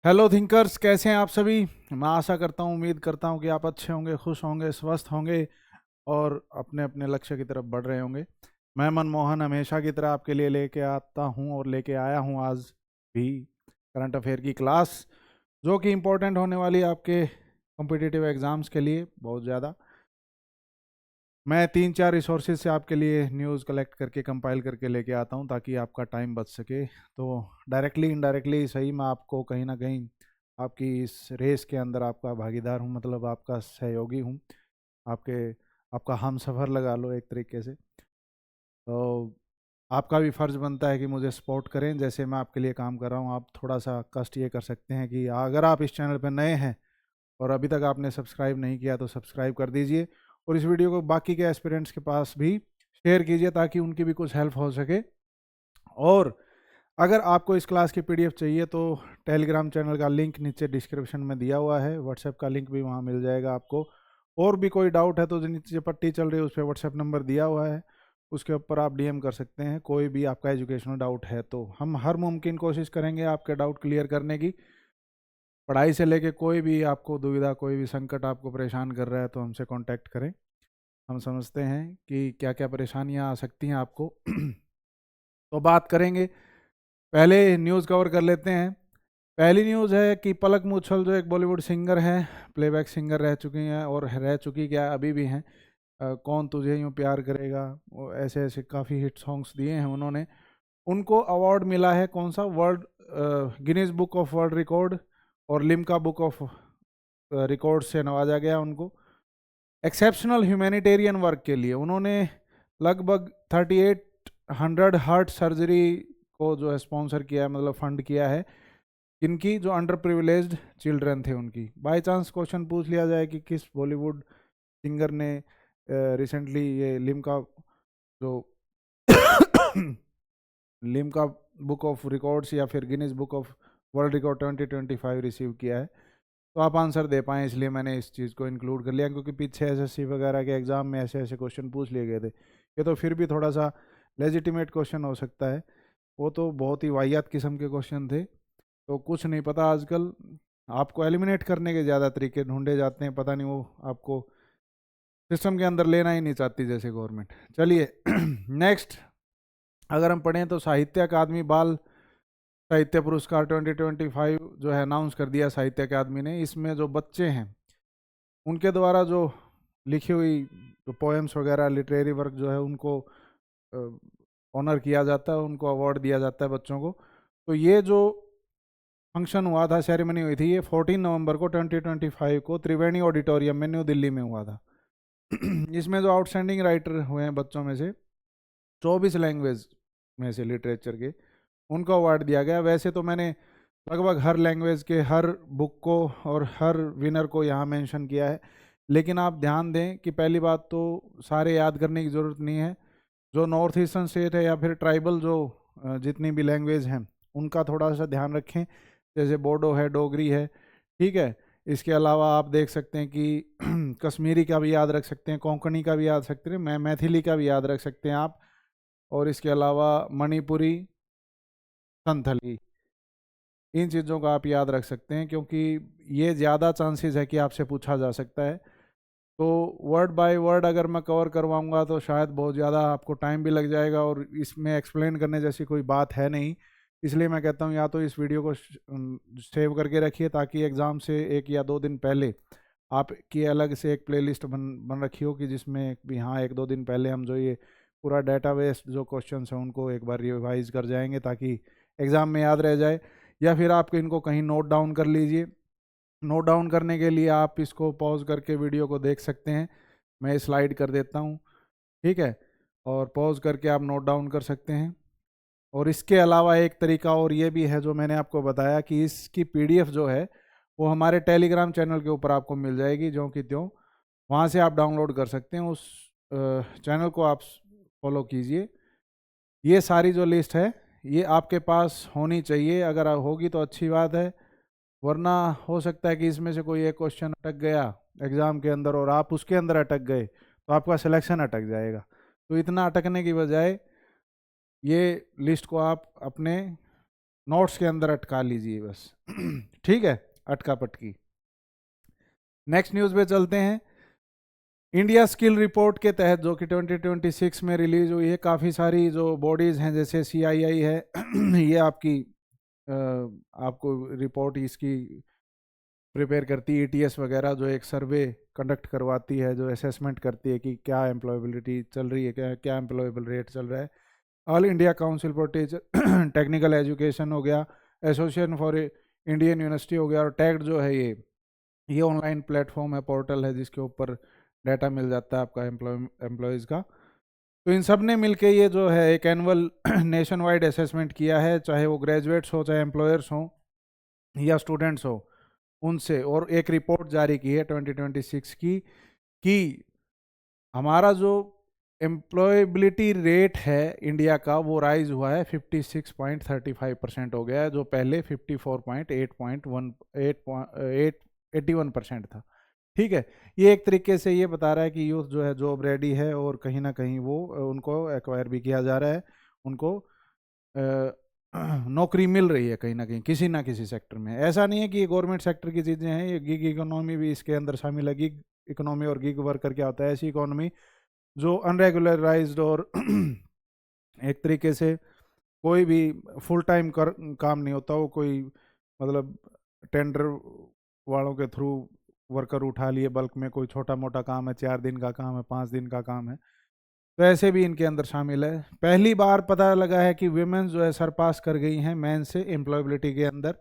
Hello thinkers, कैसे हैं आप सभी। मैं आशा करता हूँ, उम्मीद करता हूँ कि आप अच्छे होंगे, खुश होंगे, स्वस्थ होंगे और अपने अपने लक्ष्य की तरफ बढ़ रहे होंगे। मैं मनमोहन हमेशा की तरह आपके लिए लेके आता हूँ और लेके आया हूँ आज भी करंट अफेयर की क्लास, जो कि इम्पोर्टेंट होने वाली है आपके कॉम्पिटिटिव एग्ज़ाम्स के लिए बहुत ज़्यादा। मैं 3-4 रिसोर्सेज से आपके लिए न्यूज़ कलेक्ट करके कंपाइल करके लेके आता हूँ ताकि आपका टाइम बच सके। तो डायरेक्टली इनडायरेक्टली सही, मैं आपको कहीं ना कहीं आपकी इस रेस के अंदर आपका भागीदार हूँ, मतलब आपका सहयोगी हूँ, आपके आपका हम सफ़र लगा लो एक तरीके से। तो आपका भी फ़र्ज़ बनता है कि मुझे सपोर्ट करें, जैसे मैं आपके लिए काम कर रहा हूँ। आप थोड़ा सा कष्ट ये कर सकते हैं कि अगर आप इस चैनल पर नए हैं और अभी तक आपने सब्सक्राइब नहीं किया तो सब्सक्राइब कर दीजिए और इस वीडियो को बाकी के एस्पिरेंट्स के पास भी शेयर कीजिए ताकि उनकी भी कुछ हेल्प हो सके। और अगर आपको इस क्लास की पीडीएफ चाहिए तो टेलीग्राम चैनल का लिंक नीचे डिस्क्रिप्शन में दिया हुआ है, व्हाट्सएप का लिंक भी वहाँ मिल जाएगा आपको। और भी कोई डाउट है तो जो नीचे पट्टी चल रही है उस पर व्हाट्सएप नंबर दिया हुआ है, उसके ऊपर आप डीएम कर सकते हैं। कोई भी आपका एजुकेशनल डाउट है तो हम हर मुमकिन कोशिश करेंगे आपके डाउट क्लियर करने की। पढ़ाई से लेके कोई भी आपको दुविधा, कोई भी संकट आपको परेशान कर रहा है तो हमसे कांटेक्ट करें। हम समझते हैं कि क्या क्या परेशानियां आ सकती हैं आपको। तो बात करेंगे, पहले न्यूज़ कवर कर लेते हैं। पहली न्यूज़ है कि पलक मुच्छल जो एक बॉलीवुड सिंगर हैं, प्लेबैक सिंगर रह चुकी हैं और रह चुकी क्या अभी भी हैं। कौन तुझे यूँ प्यार करेगा, वो ऐसे ऐसे काफ़ी हिट सॉन्ग्स दिए हैं उन्होंने। उनको अवार्ड मिला है कौन सा, world Guinness book of world record और लिम्का बुक ऑफ रिकॉर्ड से नवाजा गया उनको एक्सेप्शनल ह्यूमैनिटेरियन वर्क के लिए। उन्होंने लगभग 3800 हार्ट सर्जरी को जो है स्पॉन्सर किया है, मतलब फंड किया है, इनकी जो अंडर प्रिविलेज्ड चिल्ड्रन थे उनकी। बाय चांस क्वेश्चन पूछ लिया जाए कि किस बॉलीवुड सिंगर ने रिसेंटली ये लिम्का जो लिम्का बुक ऑफ रिकॉर्ड्स या फिर Guinness book of world record 2025 receive किया है, तो आप आंसर दे पाएँ, इसलिए मैंने इस चीज़ को इंक्लूड कर लिया। क्योंकि पीछे एसएससी वगैरह के एग्ज़ाम में ऐसे ऐसे क्वेश्चन पूछ लिए गए थे, ये तो फिर भी थोड़ा सा लेजिटिमेट क्वेश्चन हो सकता है। वो तो बहुत ही वाहियात किस्म के क्वेश्चन थे, तो कुछ नहीं पता आजकल आपको एलिमिनेट करने के ज़्यादा तरीके ढूंढे जाते हैं, पता नहीं वो आपको सिस्टम के अंदर लेना ही नहीं चाहती जैसे गवर्नमेंट। चलिए नेक्स्ट अगर हम पढ़ें तो साहित्य अकादमी बाल साहित्य पुरस्कार 2025 जो है अनाउंस कर दिया साहित्य अकादमी ने। इसमें जो बच्चे हैं उनके द्वारा जो लिखी हुई जो पोएम्स वगैरह लिटरेरी वर्क जो है उनको ऑनर किया जाता है, उनको अवार्ड दिया जाता है बच्चों को। तो ये जो फंक्शन हुआ था, सेरेमनी हुई थी, ये 14 नवंबर को 2025 को त्रिवेणी ऑडिटोरियम में न्यू दिल्ली में हुआ था। इसमें जो आउटस्टैंडिंग राइटर हुए हैं बच्चों में से 24 लैंग्वेज में से लिटरेचर के, उनको अवार्ड दिया गया। वैसे तो मैंने लगभग हर लैंग्वेज के हर बुक को और हर विनर को यहाँ मेंशन किया है, लेकिन आप ध्यान दें कि पहली बात तो सारे याद करने की ज़रूरत नहीं है। जो नॉर्थ ईस्टर्न स्टेट है या फिर ट्राइबल जो जितनी भी लैंग्वेज हैं उनका थोड़ा सा ध्यान रखें, जैसे बोडो है, डोगरी है, ठीक है। इसके अलावा आप देख सकते हैं कि कश्मीरी का भी याद रख सकते हैं, कोंकणी का भी याद सकते हैं, मैथिली का भी याद रख सकते हैं आप। और इसके अलावा मणिपुरी, संथली, इन चीज़ों का आप याद रख सकते हैं क्योंकि ये ज़्यादा चांसेस है कि आपसे पूछा जा सकता है। तो वर्ड बाय वर्ड अगर मैं कवर करवाऊंगा तो शायद बहुत ज़्यादा आपको टाइम भी लग जाएगा और इसमें एक्सप्लेन करने जैसी कोई बात है नहीं। इसलिए मैं कहता हूँ या तो इस वीडियो को सेव करके रखिए ताकि एग्ज़ाम से 1 या 2 दिन पहले आपकी अलग से एक प्लेलिस्ट बन रखी हो कि जिसमें भी हाँ 1-2 दिन पहले हम जो ये पूरा डेटाबेस जो क्वेश्चंस हैं उनको एक बार रिवाइज कर जाएंगे ताकि एग्ज़ाम में याद रह जाए। या फिर आप इनको कहीं नोट डाउन कर लीजिए। नोट डाउन करने के लिए आप इसको पॉज करके वीडियो को देख सकते हैं। मैं स्लाइड कर देता हूँ, ठीक है, और पॉज करके आप नोट डाउन कर सकते हैं। और इसके अलावा एक तरीका और ये भी है जो मैंने आपको बताया कि इसकी पीडीएफ जो है वो हमारे टेलीग्राम चैनल के ऊपर आपको मिल जाएगी, जो कि त्यों वहाँ से आप डाउनलोड कर सकते हैं। उस चैनल को आप फॉलो कीजिए। ये सारी जो लिस्ट है ये आपके पास होनी चाहिए, अगर होगी तो अच्छी बात है, वरना हो सकता है कि इसमें से कोई एक क्वेश्चन अटक गया एग्ज़ाम के अंदर और आप उसके अंदर अटक गए तो आपका सिलेक्शन अटक जाएगा। तो इतना अटकने की बजाय ये लिस्ट को आप अपने नोट्स के अंदर अटका लीजिए बस। ठीक है, अटका पटकी। नेक्स्ट न्यूज़ पे चलते हैं। इंडिया स्किल रिपोर्ट के तहत जो कि 2026 में रिलीज हुई है, काफ़ी सारी जो बॉडीज़ हैं जैसे CII है ये आपकी आपको रिपोर्ट इसकी प्रिपेयर करती है। ETS वगैरह जो एक सर्वे कंडक्ट करवाती है, जो असेसमेंट करती है कि क्या एम्प्लॉयबिलिटी चल रही है, क्या क्या एम्प्लॉयबल रेट चल रहा है। All India council for teacher technical education हो गया, एसोसिएशन फॉर इंडियन यूनिवर्सिटी हो गया, और टैक्ट जो है ये ऑनलाइन प्लेटफॉर्म है, पोर्टल है जिसके ऊपर डाटा मिल जाता है आपका एम्प्लॉयज़ का। तो इन सब ने मिलके ये जो है एक एनुअल नेशन वाइड असेसमेंट किया है, चाहे वो ग्रेजुएट्स हो, चाहे एम्प्लॉयर्स हो या स्टूडेंट्स हो उनसे, और एक रिपोर्ट जारी की है 2026 की कि हमारा जो एम्प्लॉयबिलिटी रेट है इंडिया का वो राइज हुआ है 56.35% हो गया है, जो पहले 54.81% था। ठीक है, ये एक तरीके से ये बता रहा है कि यूथ जो है जॉब रेडी है, और कहीं ना कहीं वो उनको एक्वायर भी किया जा रहा है, उनको नौकरी मिल रही है कहीं ना किसी सेक्टर में। ऐसा नहीं है कि ये गवर्नमेंट सेक्टर की चीज़ें हैं, ये गिग इकोनॉमी भी इसके अंदर शामिल है। गिग इकोनॉमी और गिग वर्कर क्या होता है? ऐसी इकोनॉमी जो अनरेगुलराइज्ड और एक तरीके से कोई भी फुल टाइम काम नहीं होता, वो कोई मतलब टेंडर वालों के थ्रू वर्कर उठा लिए बल्क में, कोई छोटा मोटा काम है, 4 दिन का काम है, 5 दिन का काम है, तो ऐसे भी इनके अंदर शामिल है। पहली बार पता लगा है कि वीमेंस जो है सरपास कर गई हैं मैन से एम्प्लॉयबिलिटी के अंदर।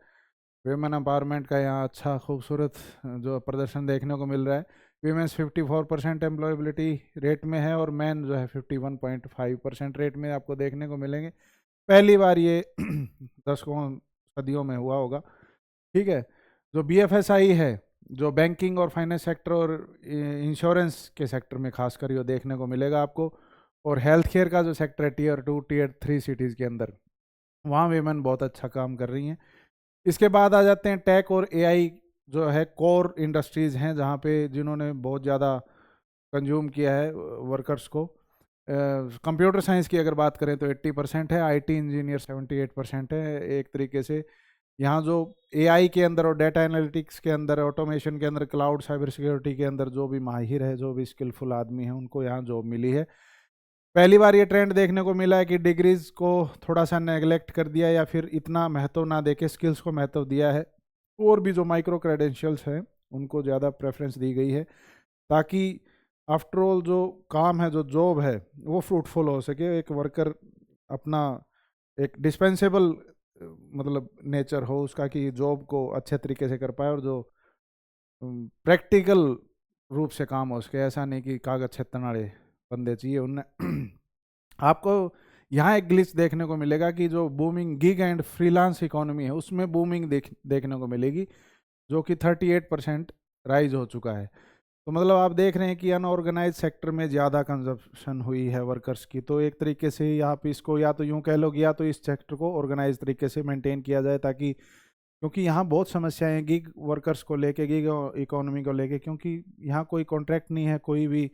वीमेन एम्पावरमेंट का यहाँ अच्छा खूबसूरत जो प्रदर्शन देखने को मिल रहा है। वीमेंस 54% एम्प्लॉयबिलिटी रेट में है, और मैन जो है 51.5% रेट में आपको देखने को मिलेंगे। पहली बार ये दशकों सदियों में हुआ होगा। ठीक है, जो BFSI है, जो बैंकिंग और फाइनेंस सेक्टर और इंश्योरेंस के सेक्टर में खासकर ये देखने को मिलेगा आपको, और हेल्थ केयर का जो सेक्टर है Tier 2 Tier 3 सिटीज़ के अंदर, वहाँ वीमेन बहुत अच्छा काम कर रही हैं। इसके बाद आ जाते हैं टेक और AI जो है कोर इंडस्ट्रीज़ हैं, जहाँ पे जिन्होंने बहुत ज़्यादा कंज्यूम किया है वर्कर्स को। कंप्यूटर साइंस की अगर बात करें तो 80% है, IT इंजीनियर 78% है। एक तरीके से यहाँ जो AI के अंदर और डेटा एनालिटिक्स के अंदर, ऑटोमेशन के अंदर, क्लाउड साइबर सिक्योरिटी के अंदर जो भी माहिर है, जो भी स्किलफुल आदमी है, उनको यहाँ जॉब मिली है। पहली बार ये ट्रेंड देखने को मिला है कि डिग्रीज को थोड़ा सा नेगलेक्ट कर दिया, या फिर इतना महत्व ना देके स्किल्स को महत्व दिया है, और भी जो माइक्रो क्रेडेंशियल्स हैं उनको ज़्यादा प्रेफरेंस दी गई है, ताकि आफ्टरऑल जो काम है, जो जॉब है, वो फ्रूटफुल हो सके। एक वर्कर अपना एक डिस्पेंसेबल मतलब नेचर हो उसका, कि जॉब को अच्छे तरीके से कर पाए, और जो प्रैक्टिकल रूप से काम हो सके। ऐसा नहीं कि कागज छेतन वाले बंदे चाहिए उनने। आपको यहाँ एक ग्लिच देखने को मिलेगा कि जो booming gig and freelance economy है उसमें बूमिंग देखने को मिलेगी, जो कि 38% राइज हो चुका है। तो मतलब आप देख रहे हैं कि अनऑर्गेनाइज सेक्टर में ज़्यादा कंजप्शन हुई है वर्कर्स की। तो एक तरीके से आप इसको या तो यूँ कह लो, या तो इस सेक्टर को ऑर्गेनाइज तरीके से मेंटेन किया जाए, ताकि, क्योंकि यहाँ बहुत समस्याएं हैं गिग वर्कर्स को लेके, गिग इकोनॉमी को लेके, क्योंकि यहाँ कोई कॉन्ट्रैक्ट नहीं है, कोई भी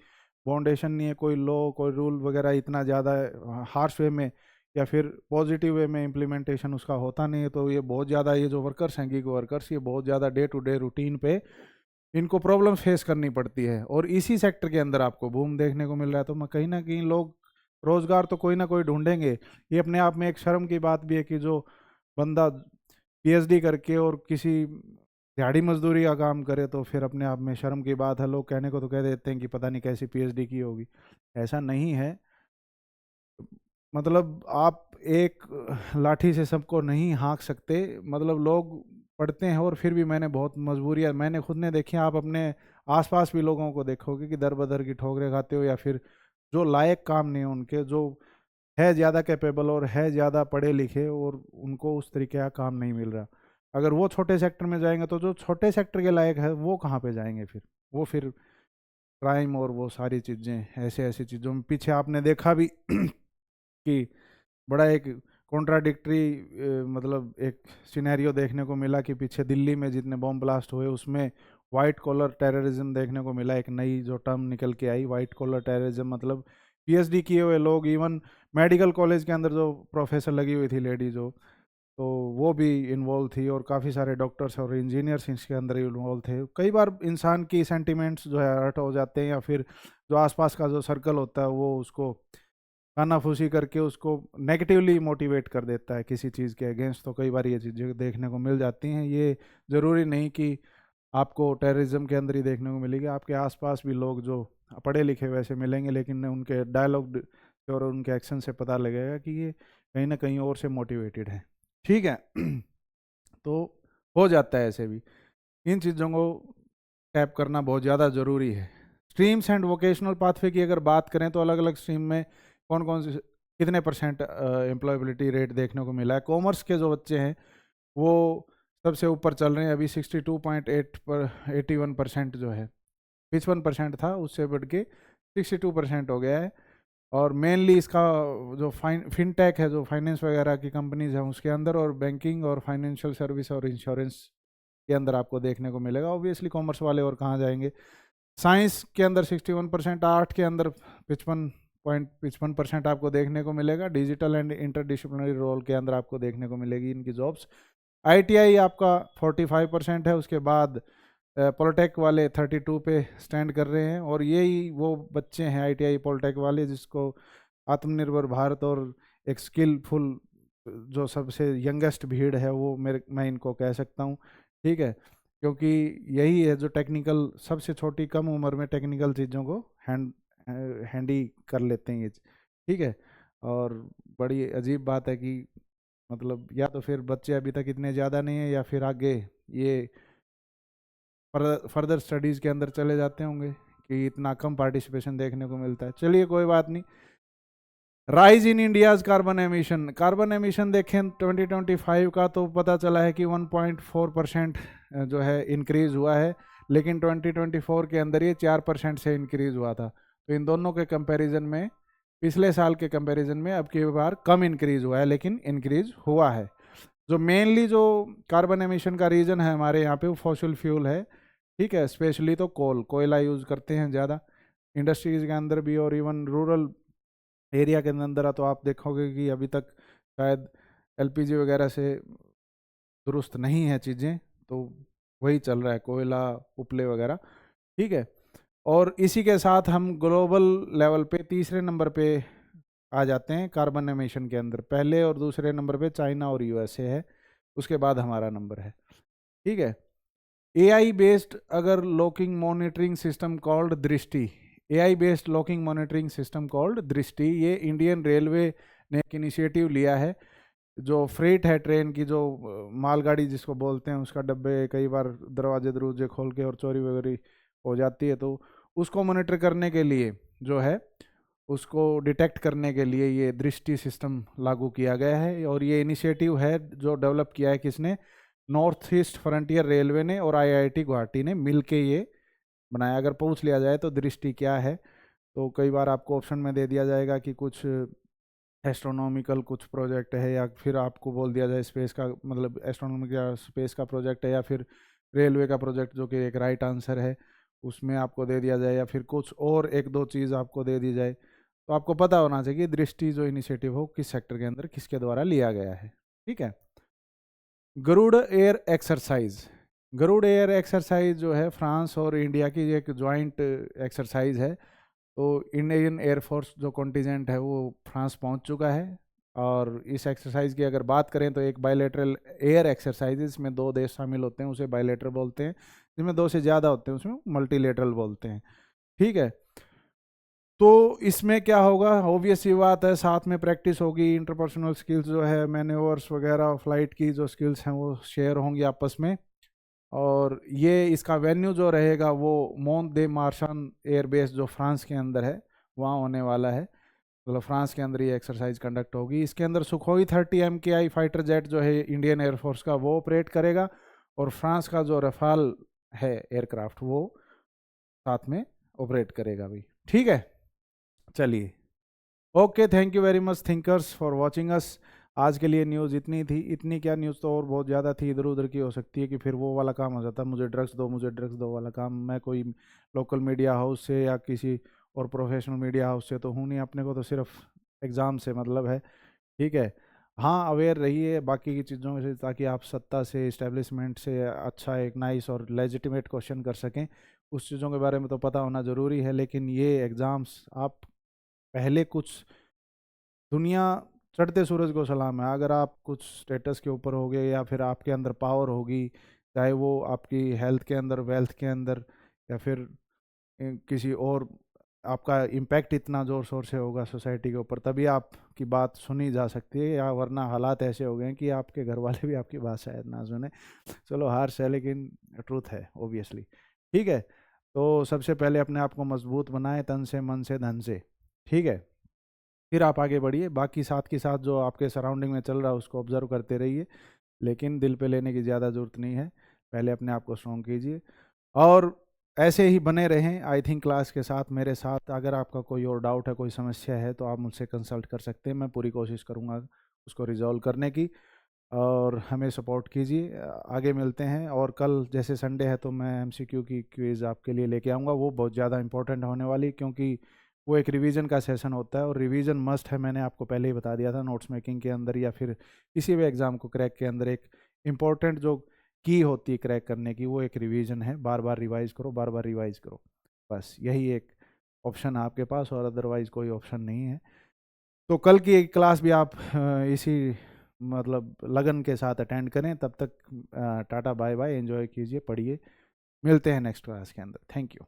फाउंडेशन नहीं है, कोई लॉ, कोई रूल वगैरह इतना ज़्यादा हार्श वे में या फिर पॉजिटिव वे में इम्प्लीमेंटेशन उसका होता नहीं है। तो ये बहुत ज़्यादा, ये जो वर्कर्स हैं गिग वर्कर्स, ये बहुत ज़्यादा डे टू डे रूटीन पे इनको प्रॉब्लम फेस करनी पड़ती है, और इसी सेक्टर के अंदर आपको बूम देखने को मिल रहा है। तो कहीं ना कहीं लोग रोज़गार तो कोई ना कोई ढूंढेंगे। ये अपने आप में एक शर्म की बात भी है कि जो बंदा PhD करके और किसी दिहाड़ी मजदूरी का काम करे, तो फिर अपने आप में शर्म की बात है। लोग कहने को तो कह देते हैं कि पता नहीं कैसी PhD की होगी। ऐसा नहीं है। मतलब आप एक लाठी से सबको नहीं हाँक सकते। मतलब लोग पढ़ते हैं, और फिर भी मैंने बहुत मजबूरियाँ मैंने खुद ने देखी। आप अपने आसपास भी लोगों को देखोगे कि दर बदर की ठोकरें खाते हो, या फिर जो लायक काम नहीं है उनके, जो है ज़्यादा कैपेबल और है ज़्यादा पढ़े लिखे, और उनको उस तरीके का काम नहीं मिल रहा। अगर वो छोटे सेक्टर में जाएंगे, तो जो छोटे सेक्टर के लायक है वो कहाँ पे जाएंगे फिर? वो फिर क्राइम और वो सारी चीज़ें, ऐसे ऐसी चीज़ों में पीछे आपने देखा भी कि बड़ा एक कॉन्ट्राडिक्टरी मतलब एक सिनेरियो देखने को मिला कि पीछे दिल्ली में जितने बॉम्ब ब्लास्ट हुए उसमें वाइट कॉलर टेररिज्म देखने को मिला। एक नई जो टर्म निकल के आई, वाइट कॉलर टेररिज्म, मतलब PhD किए हुए लोग, इवन मेडिकल कॉलेज के अंदर जो प्रोफेसर लगी हुई थी लेडी, जो तो वो भी इन्वॉल्व थी, और काफ़ी सारे डॉक्टर्स और इंजीनियर्स इसके अंदर इन्वॉल्व थे। कई बार इंसान की सेंटिमेंट्स जो है हर्ट हो जाते हैं, या फिर जो आसपास का जो सर्कल होता है वो उसको कानाफूसी करके उसको नेगेटिवली मोटिवेट कर देता है किसी चीज़ के अगेंस्ट। तो कई बार ये चीज़ें देखने को मिल जाती हैं। ये ज़रूरी नहीं कि आपको टेररिज्म के अंदर ही देखने को मिलेगी, आपके आसपास भी लोग जो पढ़े लिखे वैसे मिलेंगे, लेकिन उनके डायलॉग और उनके एक्शन से पता लगेगा कि ये कहीं ना कहीं और से मोटिवेटेड है। ठीक है। तो हो जाता है ऐसे भी। इन चीज़ों को टैप करना बहुत ज़्यादा ज़रूरी है। स्ट्रीम्स एंड वोकेशनल पाथवे की अगर बात करें तो अलग अलग स्ट्रीम में कौन कौन से कितने परसेंट एम्प्लॉयबिलिटी रेट देखने को मिला है। कॉमर्स के जो बच्चे हैं वो सबसे ऊपर चल रहे हैं अभी 62.8 पर 81% जो है, 55% था, उससे बढ़ के 62% हो गया है। और मेनली इसका जो फिनटेक है, जो फाइनेंस वगैरह की कंपनीज हैं उसके अंदर, और बैंकिंग और फाइनेंशियल सर्विस और इंश्योरेंस के अंदर आपको देखने को मिलेगा। ऑब्वियसली कॉमर्स वाले और कहाँ जाएंगे। साइंस के अंदर 61%, आर्ट के अंदर 55% आपको देखने को मिलेगा। डिजिटल एंड इंटरडिसिप्लिनरी रोल के अंदर आपको देखने को मिलेगी इनकी जॉब्स। आईटीआई आपका 45% है, उसके बाद पॉलिटेक वाले 32 पे स्टैंड कर रहे हैं। और यही वो बच्चे हैं आईटीआई पॉलिटेक वाले जिसको आत्मनिर्भर भारत और एक स्किलफुल जो सबसे यंगेस्ट भीड़ है वो मैं इनको कह सकता हूँ। ठीक है, क्योंकि यही है जो टेक्निकल सबसे छोटी कम उम्र में टेक्निकल चीज़ों को हैंडी कर लेते हैं ये। ठीक है, और बड़ी अजीब बात है कि मतलब या तो फिर बच्चे अभी तक इतने ज़्यादा नहीं है, या फिर आगे ये फर्दर स्टडीज़ के अंदर चले जाते होंगे कि इतना कम पार्टिसिपेशन देखने को मिलता है। चलिए कोई बात नहीं। Rise in India's carbon emission देखें 2025 का तो पता चला है कि 1.4% जो है इंक्रीज हुआ है, लेकिन 2024 के अंदर ये 4% से इंक्रीज हुआ था। तो इन दोनों के कंपैरिजन में, पिछले साल के कंपैरिजन में अब की बार कम इंक्रीज हुआ है, लेकिन इंक्रीज हुआ है। जो मेनली जो कार्बन एमिशन का रीज़न है हमारे यहाँ पे वो फॉसिल फ्यूल है। ठीक है, स्पेशली तो कोयला यूज़ करते हैं ज़्यादा इंडस्ट्रीज़ के अंदर भी, और इवन रूरल एरिया के अंदर तो आप देखोगे कि अभी तक शायद एलपीजी वगैरह से दुरुस्त नहीं है चीज़ें, तो वही चल रहा है, कोयला उपले वगैरह। ठीक है, और इसी के साथ हम ग्लोबल लेवल पे तीसरे नंबर पे आ जाते हैं कार्बन एमिशन के अंदर। पहले और दूसरे नंबर पे चाइना और यूएसए है, उसके बाद हमारा नंबर है। ठीक है, एआई बेस्ड अगर लॉकिंग मॉनिटरिंग सिस्टम कॉल्ड दृष्टि, AI based locking monitoring system called दृष्टि, ये इंडियन रेलवे ने एक इनिशिएटिव लिया है। जो फ्रेट है ट्रेन की, जो मालगाड़ी जिसको बोलते हैं, उसका डब्बे कई बार दरवाजे दरवाजे खोल के और चोरी वगैरह हो जाती है, तो उसको मॉनिटर करने के लिए जो है, उसको डिटेक्ट करने के लिए ये दृष्टि सिस्टम लागू किया गया है। और ये इनिशिएटिव है जो डेवलप किया है किसने, नॉर्थ ईस्ट फ्रंटियर रेलवे ने और आईआईटी गुवाहाटी ने मिलके ये बनाया। अगर पूछ लिया जाए तो दृष्टि क्या है, तो कई बार आपको ऑप्शन में दे दिया जाएगा कि कुछ एस्ट्रोनॉमिकल कुछ प्रोजेक्ट है, या फिर आपको बोल दिया जाए स्पेस का, मतलब एस्ट्रोनॉमिकल स्पेस का प्रोजेक्ट है, या फिर रेलवे का प्रोजेक्ट जो कि एक राइट आंसर है उसमें आपको दे दिया जाए, या फिर कुछ और एक दो चीज़ आपको दे दी जाए। तो आपको पता होना चाहिए कि दृष्टि जो इनिशिएटिव हो किस सेक्टर के अंदर किसके द्वारा लिया गया है। ठीक है, Garuda air exercise, Garuda air exercise जो है फ्रांस और इंडिया की एक ज्वाइंट एक्सरसाइज है। तो इंडियन एयरफोर्स जो कॉन्टीजेंट है वो फ्रांस पहुंच चुका है। और इस एक्सरसाइज की अगर बात करें तो एक बायलैटरल एयर एक्सरसाइज, इसमें दो देश शामिल होते हैं, उसे बायलैटरल बोलते हैं। जिसमें दो से ज़्यादा होते हैं उसमें मल्टीलेटरल बोलते हैं। ठीक है, तो इसमें क्या होगा, ऑब्वियस सी बात है, साथ में प्रैक्टिस होगी, इंटरपर्सनल स्किल्स जो है, मैन्यूवर्स वगैरह, फ्लाइट की जो स्किल्स हैं वो शेयर होंगी आपस में। और ये इसका वेन्यू जो रहेगा वो मोंट दे मार्शन एयरबेस जो फ्रांस के अंदर है वहाँ होने वाला है। मतलब फ्रांस के अंदर ये एक्सरसाइज कंडक्ट होगी। इसके अंदर सुखोई 30 MKI फाइटर जेट जो है इंडियन एयरफोर्स का वो ऑपरेट करेगा, और फ्रांस का जो रफाल है एयरक्राफ्ट वो साथ में ऑपरेट करेगा भी। ठीक है, चलिए, okay, thank you very much thinkers for watching us. आज के लिए न्यूज़ इतनी थी, इतनी क्या न्यूज़ तो और बहुत ज़्यादा थी, इधर उधर की हो सकती है कि फिर वो वाला काम हो जाता, मुझे ड्रग्स दो मुझे ड्रग्स दो वाला काम। मैं कोई लोकल मीडिया हाउस से या किसी और प्रोफेशनल मीडिया हाउस से तो हूँ नहीं, अपने को तो सिर्फ एग्ज़ाम से मतलब है। ठीक है, हाँ, अवेयर रहिए बाकी की चीज़ों से, ताकि आप सत्ता से, इस्टेब्लिशमेंट से अच्छा एक नाइस और लेजिटिमेट क्वेश्चन कर सकें। उस चीज़ों के बारे में तो पता होना ज़रूरी है, लेकिन ये एग्ज़ाम्स आप पहले कुछ, दुनिया चढ़ते सूरज को सलाम है, अगर आप कुछ स्टेटस के ऊपर होगे या फिर आपके अंदर पावर होगी, चाहे वो आपकी हेल्थ के अंदर, वेल्थ के अंदर, या फिर किसी और, आपका इम्पैक्ट इतना ज़ोर शोर से होगा सोसाइटी के ऊपर, तभी आपकी बात सुनी जा सकती है, या वरना हालात ऐसे हो गए हैं कि आपके घर वाले भी आपकी बात शायद ना सुने। चलो हार्श है, लेकिन ट्रूथ है ओबियसली। ठीक है, तो सबसे पहले अपने आप को मजबूत बनाएं, तन से, मन से, धन से। ठीक है, फिर आप आगे बढ़िए, बाकी साथ के साथ जो आपके सराउंडिंग में चल रहा है उसको ऑब्जर्व करते रहिए, लेकिन दिल पे लेने की ज़्यादा ज़रूरत नहीं है। पहले अपने आप को स्ट्रॉन्ग कीजिए, और ऐसे ही बने रहें आई थिंक क्लास के साथ, मेरे साथ। अगर आपका कोई और डाउट है, कोई समस्या है, तो आप मुझसे कंसल्ट कर सकते हैं, मैं पूरी कोशिश करूँगा उसको रिजॉल्व करने की, और हमें सपोर्ट कीजिए। आगे मिलते हैं, और कल जैसे संडे है तो मैं एमसीक्यू की क्विज़ आपके लिए लेके आऊँगा, वो बहुत ज़्यादा इंपॉर्टेंट होने वाली, क्योंकि वो एक रिवीजन का सेशन होता है, और रिवीजन मस्ट है, मैंने आपको पहले ही बता दिया था, नोट्स मेकिंग के अंदर या फिर किसी भी एग्ज़ाम को क्रैक के अंदर एक इम्पॉर्टेंट जो की होती है क्रैक करने की, वो एक रिवीजन है। बार बार रिवाइज करो, बार बार रिवाइज करो, बस यही एक ऑप्शन है आपके पास, और अदरवाइज कोई ऑप्शन नहीं है। तो कल की एक क्लास भी आप इसी मतलब लगन के साथ अटेंड करें। तब तक टाटा बाय बाय, एंजॉय कीजिए, पढ़िए, मिलते हैं नेक्स्ट क्लास के अंदर। Thank you.